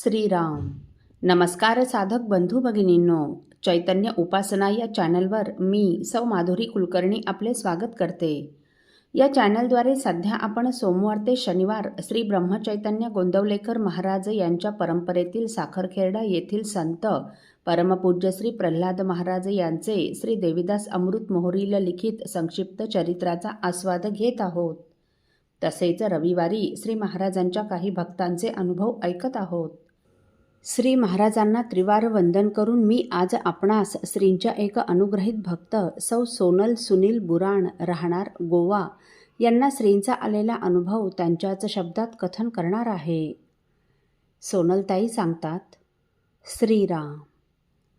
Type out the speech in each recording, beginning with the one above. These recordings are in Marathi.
श्रीराम. नमस्कार साधक बंधू भगिनींनो, चैतन्य उपासना या चॅनलवर मी सौ माधुरी कुलकर्णी आपले स्वागत करते. या चॅनलद्वारे सध्या आपण सोमवार ते शनिवार श्री ब्रह्मचैतन्य गोंदवलेकर महाराज यांच्या परंपरेतील साखरखेर्डा येथील संत परमपूज्य श्री प्रल्हाद महाराज यांचे श्री देवीदास अमृत मोहरील लिखित संक्षिप्त चरित्राचा आस्वाद घेत आहोत. तसेच रविवारी श्री महाराजांच्या काही भक्तांचे अनुभव ऐकत आहोत. श्री महाराजांना त्रिवार वंदन करून मी आज आपणास श्रींच्या एक अनुग्रहित भक्त सौ सोनल सुनील बुराण राहणार गोवा यांना श्रींचा आलेला अनुभव त्यांच्याच शब्दात कथन करणार आहे. सोनलताई सांगतात, श्रीराम.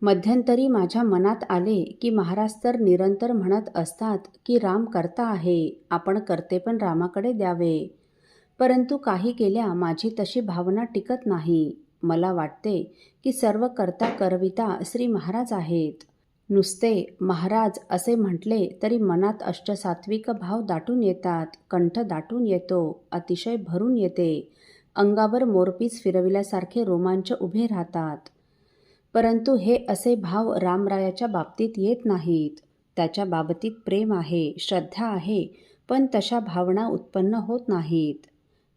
मध्यंतरी माझ्या मनात आले की महाराज तर निरंतर म्हणत असतात की राम करता आहे, आपण करते पण रामाकडे द्यावे. परंतु काही केल्या माझी तशी भावना टिकत नाही. मला वाटते की सर्व करता करविता श्री महाराज आहेत. नुसते महाराज असे म्हटले तरी मनात अष्टसात्विक भाव दाटून येतात, कंठ दाटून येतो, अतिशय भरून येते, अंगावर मोरपीस फिरविल्यासारखे रोमांच उभे राहतात. परंतु हे असे भाव रामरायाच्या बाबतीत येत नाहीत. त्याच्या बाबतीत प्रेम आहे, श्रद्धा आहे, पण तशा भावना उत्पन्न होत नाहीत.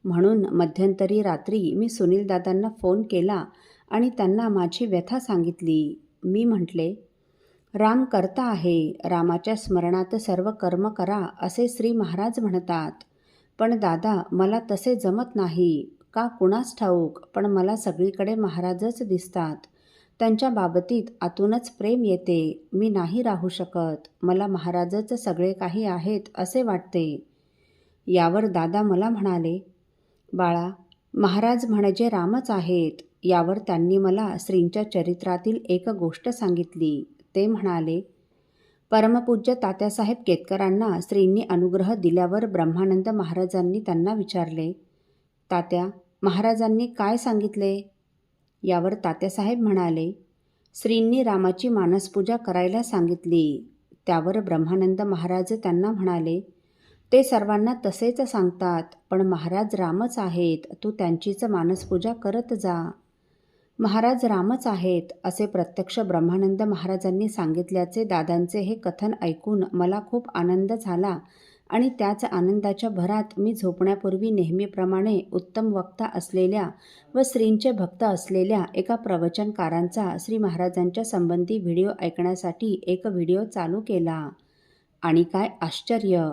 म्हणून मध्यंतरी रात्री मी सुनीलदादांना फोन केला आणि त्यांना माझी व्यथा सांगितली. मी म्हटले, राम करता आहे, रामाच्या स्मरणात सर्व कर्म करा असे श्री महाराज म्हणतात. पण दादा, मला तसे जमत नाही का कुणास ठाऊक, पण मला सगळीकडे महाराजच दिसतात. त्यांच्या बाबतीत आतूनच प्रेम येते. मी नाही राहू शकत. मला महाराजच सगळे काही आहेत असे वाटते. यावर दादा मला म्हणाले, बाळा, महाराज म्हणजे रामच आहेत. यावर त्यांनी मला श्रींच्या चरित्रातील एक गोष्ट सांगितली. ते म्हणाले, परमपूज्य तात्यासाहेब केतकरांना श्रींनी अनुग्रह दिल्यावर ब्रह्मानंद महाराजांनी त्यांना विचारले, तात्या, महाराजांनी काय सांगितले? यावर तात्यासाहेब म्हणाले, श्रींनी रामाची मानसपूजा करायला सांगितली. त्यावर ब्रह्मानंद महाराज त्यांना म्हणाले, ते सर्वांना तसेच सांगतात, पण महाराज रामच आहेत, तू त्यांचीच मानसपूजा करत जा. महाराज रामच आहेत असे प्रत्यक्ष ब्रह्मानंद महाराजांनी सांगितल्याचे दादांचे हे कथन ऐकून मला खूप आनंद झाला आणि त्याच आनंदाच्या भरात मी झोपण्यापूर्वी नेहमीप्रमाणे उत्तम वक्ता असलेल्या व श्रींचे भक्त असलेल्या एका प्रवचनकारांचा श्री महाराजांच्या संबंधी व्हिडिओ ऐकण्यासाठी एक व्हिडिओ चालू केला. आणि काय आश्चर्य!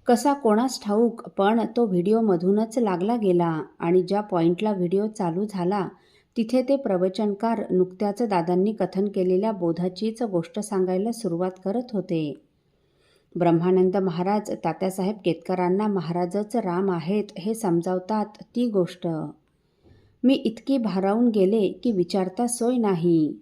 कसा कोणास ठाऊक, पण तो व्हिडिओमधूनच लागला गेला आणि ज्या पॉईंटला व्हिडिओ चालू झाला तिथे ते प्रवचनकार नुकत्याच दादांनी कथन केलेल्या बोधाचीच गोष्ट सांगायला सुरुवात करत होते. ब्रह्मानंद महाराज तात्यासाहेब केतकरांना महाराजच राम आहेत हे समजावतात ती गोष्ट. मी इतकी भारावून गेले की विचारता सोय नाही.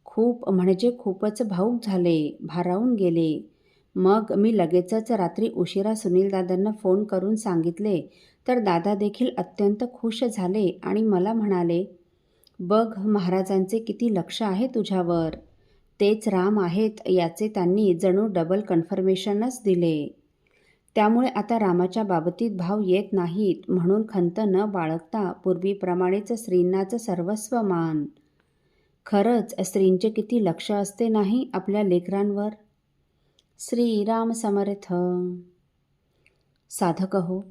खूप म्हणजे खूपच भावूक झाले, भारावून गेले. मग मी लगेचच रात्री उशिरा सुनीलदादांना फोन करून सांगितले तर दादा देखील अत्यंत खुश झाले आणि मला म्हणाले, बघ, महाराजांचे किती लक्ष आहे तुझ्यावर. तेच राम आहेत याचे त्यांनी जणू डबल कन्फर्मेशनच दिले. त्यामुळे आता रामाच्या बाबतीत भाव येत नाहीत म्हणून खंत न बाळगता पूर्वीप्रमाणेच श्रींनाच सर्वस्व मान. खरंच श्रींचे किती लक्ष असते नाही आपल्या लेकरांवर. श्रीराम समर्थ. साधक हो,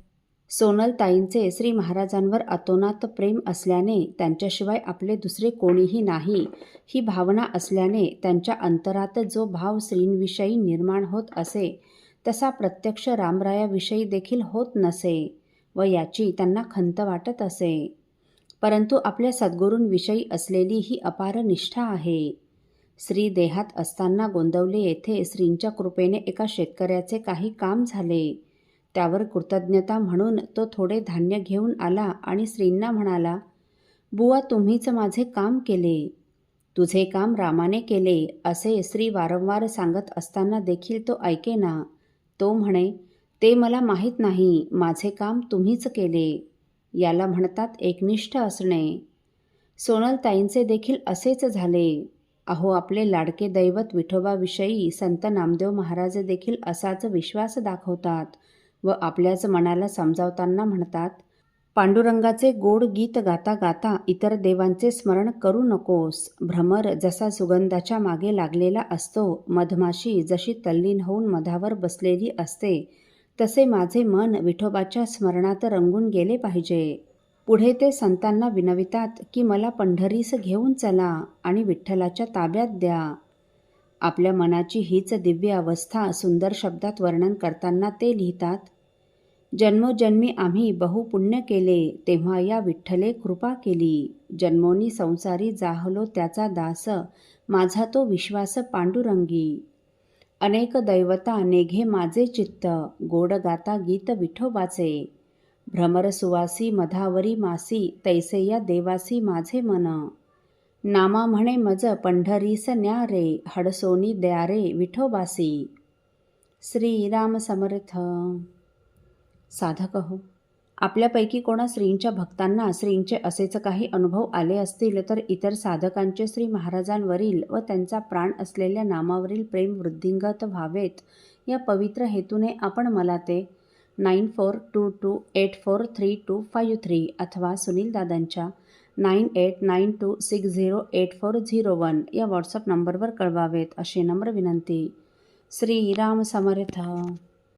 सोनलताईंचे श्री महाराजांवर अतोनात प्रेम असल्याने, त्यांच्याशिवाय आपले दुसरे कोणीही नाही ही भावना असल्याने त्यांच्या अंतरात जो भाव श्रींविषयी निर्माण होत असे तसा प्रत्यक्ष रामरायाविषयी देखील होत नसे व याची त्यांना खंत वाटत असे. परंतु आपल्या सद्गुरूंविषयी असलेली ही अपार निष्ठा आहे. श्री देहात असताना गोंदवले येथे श्रींच्या कृपेने एका शेतकऱ्याचे काही काम झाले. त्यावर कृतज्ञता म्हणून तो थोडे धान्य घेऊन आला आणि श्रींना म्हणाला, बुवा, तुम्हीच माझे काम केले. तुझे काम रामाने केले असे श्री वारंवार सांगत असताना देखील तो ऐकेना. तो म्हणे, ते मला माहीत नाही, माझे काम तुम्हीच केले. याला म्हणतात एकनिष्ठ असणे. सोनलताईंचे देखील असेच झाले. अहो, आपले लाडके दैवत विठोबाविषयी संत नामदेव महाराज देखील असाच विश्वास दाखवतात व आपल्याच मनाला समजावताना म्हणतात, पांडुरंगाचे गोड गीत गाता गाता इतर देवांचे स्मरण करू नकोस. भ्रमर जसा सुगंधाच्या मागे लागलेला असतो, मधमाशी जशी तल्लीन होऊन मधावर बसलेली असते, तसे माझे मन विठोबाच्या स्मरणात रंगून गेले पाहिजे. पुढे ते संतांना विनवितात की मला पंढरीस घेऊन चला आणि विठ्ठलाच्या ताब्यात द्या. आपल्या मनाची हीच दिव्य अवस्था सुंदर शब्दात वर्णन करताना ते लिहितात, जन्मोजन्मी आम्ही बहुपुण्य केले, तेव्हा या विठ्ठले कृपा केली. जन्मोनी संसारी जाहलो त्याचा दास, माझा तो विश्वास पांडुरंगी. अनेक दैवता नेघे माझे चित्त, गोड गाता गीत विठोबाचे. भ्रमर सुवासी मधावरी मासी, तैसे या देवासी माझे मन. नामा म्हणे मज पंढरीस न्या रे, हडसोनी द्या रे विठोबासी. श्रीराम समर्थ. साधक हो, आपल्यापैकी कोणा श्रींच्या भक्तांना श्रींचे असेच काही अनुभव आले असतील तर इतर साधकांचे श्री महाराजांवरील व त्यांचा प्राण असलेल्या नामावरील प्रेम वृद्धिंगत व्हावेत, या पवित्र हेतूने आपण मला ते 9422843253 अथवा सुनील दादांच्या 9892608401 या व्हॉट्सअप नंबरवर कळवावेत, अशी नम्र विनंती. श्रीराम समर्थ.